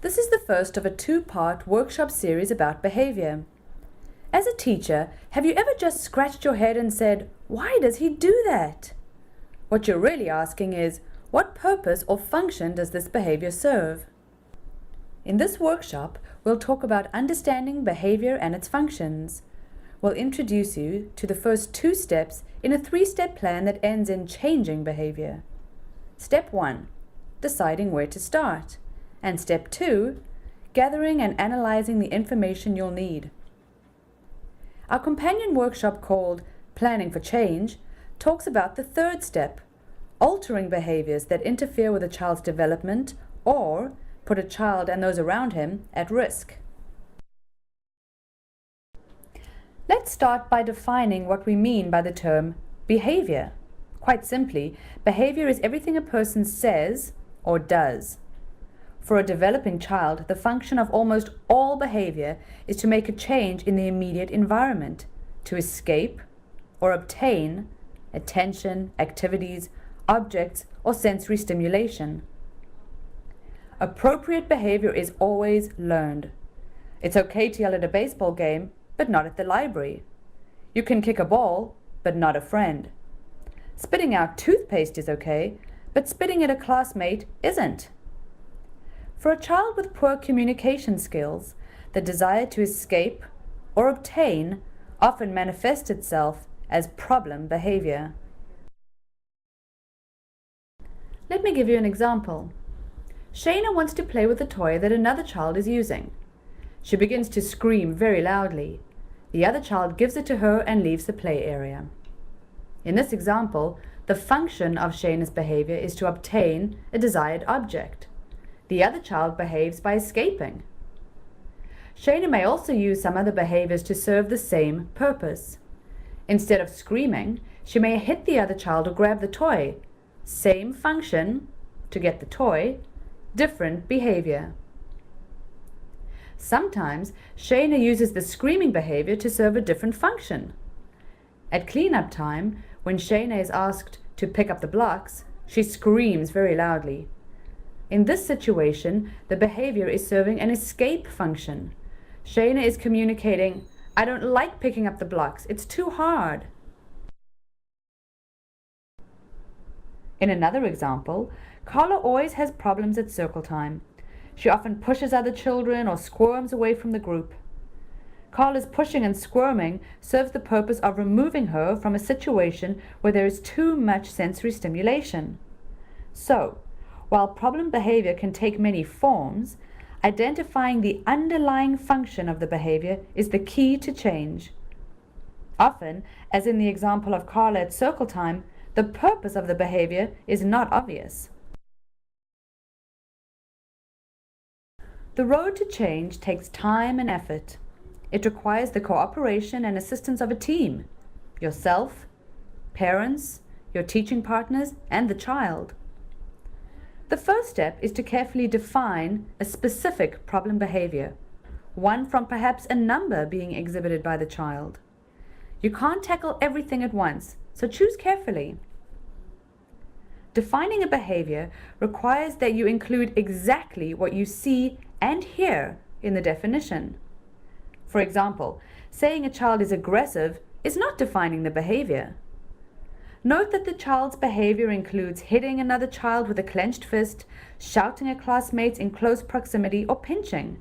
This is the first of a two-part workshop series about behavior. As a teacher, have you ever just scratched your head and said, "Why does he do that?" What you're really asking is, what purpose or function does this behavior serve? In this workshop, we'll talk about understanding behavior and its functions. We'll introduce you to the first two steps in a three-step plan that ends in changing behavior. Step 1, deciding where to start. And step 2, gathering and analyzing the information you'll need. Our companion workshop called Planning for Change talks about the third step, altering behaviors that interfere with a child's development or put a child and those around him at risk. Let's start by defining what we mean by the term behavior. Quite simply, behavior is everything a person says or does. For a developing child, the function of almost all behavior is to make a change in the immediate environment, to escape or obtain attention, activities, objects, or sensory stimulation. Appropriate behavior is always learned. It's okay to yell at a baseball game, but not at the library. You can kick a ball, but not a friend. Spitting out toothpaste is okay, but spitting at a classmate isn't. For a child with poor communication skills, the desire to escape or obtain often manifests itself as problem behavior. Let me give you an example. Shayna wants to play with a toy that another child is using. She begins to scream very loudly. The other child gives it to her and leaves the play area. In this example, the function of Shayna's behavior is to obtain a desired object. The other child behaves by escaping. Shayna may also use some other behaviors to serve the same purpose. Instead of screaming, she may hit the other child or grab the toy. Same function, to get the toy, different behavior. Sometimes Shayna uses the screaming behavior to serve a different function. At cleanup time, when Shayna is asked to pick up the blocks, she screams very loudly. In this situation, the behavior is serving an escape function. Shayna is communicating, "I don't like picking up the blocks, it's too hard." In another example, Carla always has problems at circle time. She often pushes other children or squirms away from the group. Carla's pushing and squirming serves the purpose of removing her from a situation where there is too much sensory stimulation. So, while problem behavior can take many forms, identifying the underlying function of the behavior is the key to change. Often, as in the example of Carla at circle time, the purpose of the behavior is not obvious. The road to change takes time and effort. It requires the cooperation and assistance of a team, yourself, parents, your teaching partners, and the child. The first step is to carefully define a specific problem behavior, one from perhaps a number being exhibited by the child. You can't tackle everything at once, so choose carefully. Defining a behavior requires that you include exactly what you see and hear in the definition. For example, saying a child is aggressive is not defining the behavior. Note that the child's behavior includes hitting another child with a clenched fist, shouting at classmates in close proximity, or pinching.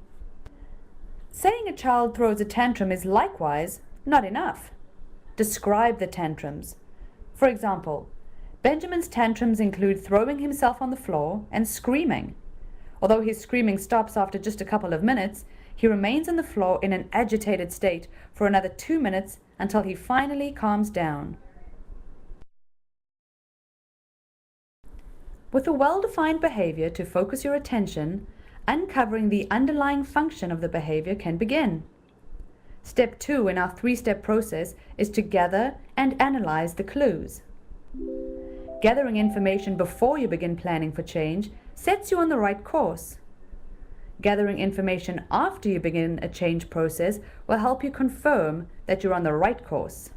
Saying a child throws a tantrum is likewise not enough. Describe the tantrums. For example, Benjamin's tantrums include throwing himself on the floor and screaming. Although his screaming stops after just a couple of minutes, he remains on the floor in an agitated state for another 2 minutes until he finally calms down. With a well-defined behavior to focus your attention, uncovering the underlying function of the behavior can begin. Step 2 in our 3-step process is to gather and analyze the clues. Gathering information before you begin planning for change sets you on the right course. Gathering information after you begin a change process will help you confirm that you're on the right course.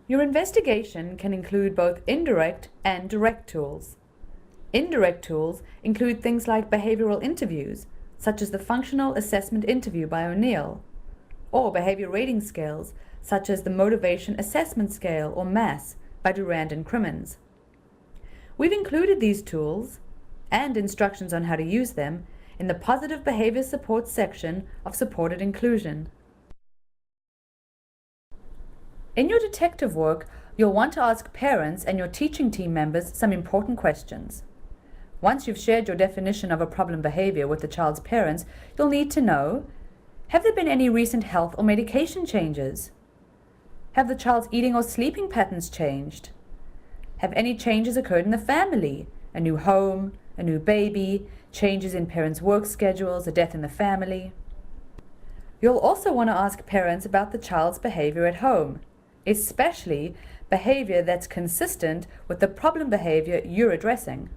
Your investigation can include both indirect and direct tools. Indirect tools include things like behavioral interviews, such as the Functional Assessment Interview by O'Neill, or behavior rating scales, such as the Motivation Assessment Scale, or MASS, by Durand and Crimmins. We've included these tools and instructions on how to use them in the Positive Behavior Support section of Supported Inclusion. In your detective work, you'll want to ask parents and your teaching team members some important questions. Once you've shared your definition of a problem behavior with the child's parents, you'll need to know: have there been any recent health or medication changes? Have the child's eating or sleeping patterns changed? Have any changes occurred in the family? A new home, a new baby, changes in parents' work schedules, a death in the family? You'll also want to ask parents about the child's behavior at home, especially behavior that's consistent with the problem behavior you're addressing.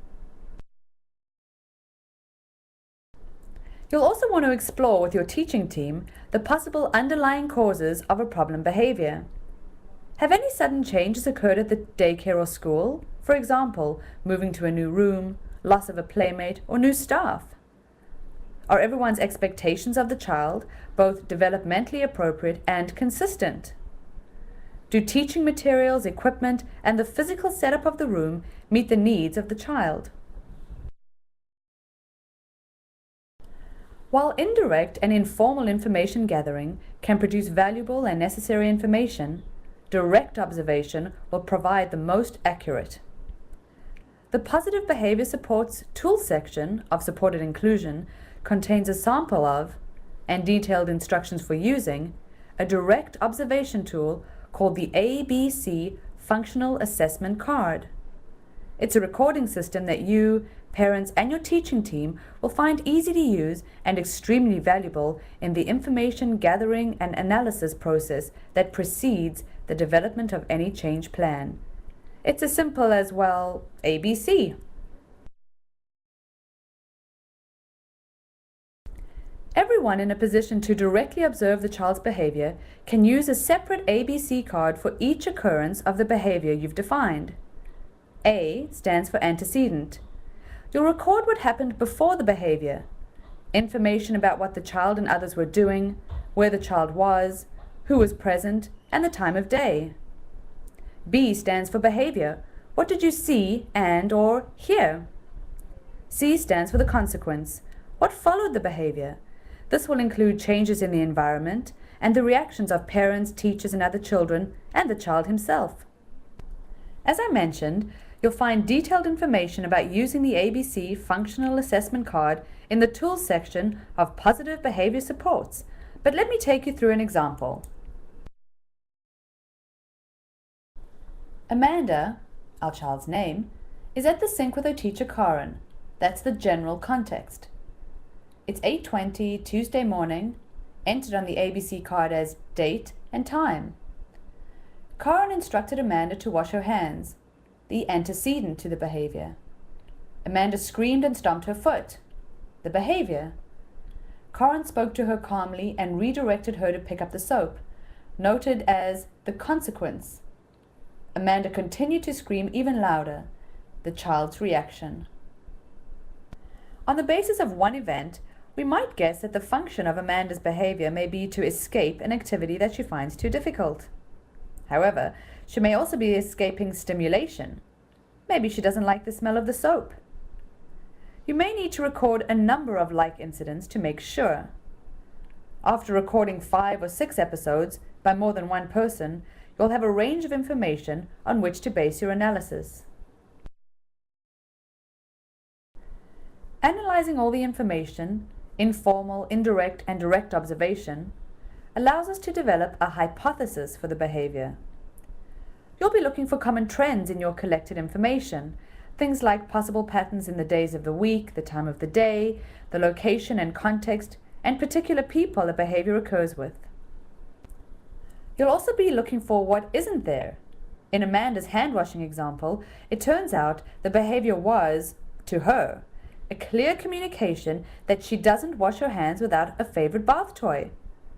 You'll also want to explore with your teaching team the possible underlying causes of a problem behavior. Have any sudden changes occurred at the daycare or school? For example, moving to a new room, loss of a playmate, or new staff? Are everyone's expectations of the child both developmentally appropriate and consistent? Do teaching materials, equipment, and the physical setup of the room meet the needs of the child? While indirect and informal information gathering can produce valuable and necessary information, direct observation will provide the most accurate. The Positive Behavior Supports Tool section of Supported Inclusion contains a sample of, and detailed instructions for using, a direct observation tool called the ABC Functional Assessment Card. It's a recording system that you, parents, and your teaching team will find easy to use and extremely valuable in the information gathering and analysis process that precedes the development of any change plan. It's as simple as, well, ABC. Everyone in a position to directly observe the child's behavior can use a separate ABC card for each occurrence of the behavior you've defined. A stands for antecedent. You'll record what happened before the behavior, information about what the child and others were doing, where the child was, who was present, and the time of day. B stands for behavior. What did you see and/or hear? C stands for the consequence. What followed the behavior? This will include changes in the environment and the reactions of parents, teachers, and other children, and the child himself. As I mentioned, you'll find detailed information about using the ABC Functional Assessment Card in the Tools section of Positive Behavior Supports, but let me take you through an example. Amanda, our child's name, is at the sink with her teacher Karen. That's the general context. It's 8:20 Tuesday morning, entered on the ABC card as date and time. Karen instructed Amanda to wash her hands, the antecedent to the behavior. Amanda screamed and stomped her foot, the behavior. Karen spoke to her calmly and redirected her to pick up the soap, noted as the consequence. Amanda continued to scream even louder, the child's reaction. On the basis of one event, we might guess that the function of Amanda's behavior may be to escape an activity that she finds too difficult. However, she may also be escaping stimulation. Maybe she doesn't like the smell of the soap. You may need to record a number of like incidents to make sure. After recording 5 or 6 episodes by more than one person, you'll have a range of information on which to base your analysis. Analyzing all the information, informal, indirect, and direct observation, allows us to develop a hypothesis for the behavior. You'll be looking for common trends in your collected information, things like possible patterns in the days of the week, the time of the day, the location and context, and particular people a behavior occurs with. You'll also be looking for what isn't there. In Amanda's hand-washing example, it turns out the behavior was, to her, a clear communication that she doesn't wash her hands without a favorite bath toy,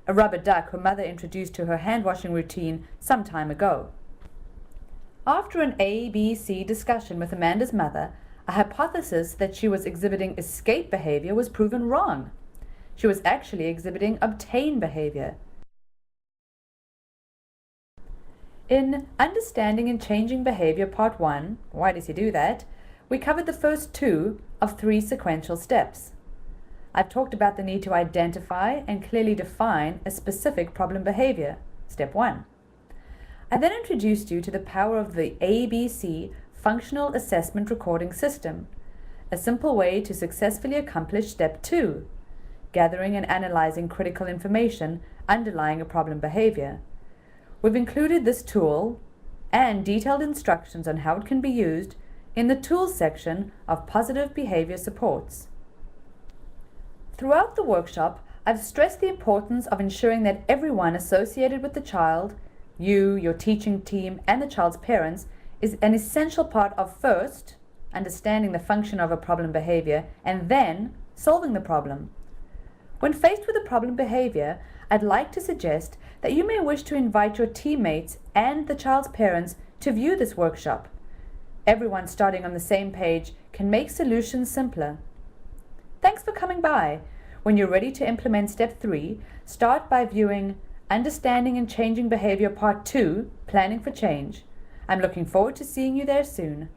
a rubber duck her mother introduced to her hand-washing routine some time ago. After an ABC discussion with Amanda's mother, a hypothesis that she was exhibiting escape behavior was proven wrong. She was actually exhibiting obtain behavior. In Understanding and Changing Behavior Part 1, Why Does He Do That?, we covered the first 2 of 3 sequential steps. I've talked about the need to identify and clearly define a specific problem behavior, step 1. I then introduced you to the power of the ABC Functional Assessment Recording System, a simple way to successfully accomplish step 2, gathering and analyzing critical information underlying a problem behavior. We've included this tool and detailed instructions on how it can be used in the Tools section of Positive Behavior Supports. Throughout the workshop, I've stressed the importance of ensuring that everyone associated with the child, you, your teaching team, and the child's parents, is an essential part of first, understanding the function of a problem behavior, and then solving the problem. When faced with a problem behavior, I'd like to suggest that you may wish to invite your teammates and the child's parents to view this workshop. Everyone starting on the same page can make solutions simpler. Thanks for coming by. When you're ready to implement step 3, start by viewing Understanding and Changing Behavior Part 2, Planning for Change. I'm looking forward to seeing you there soon.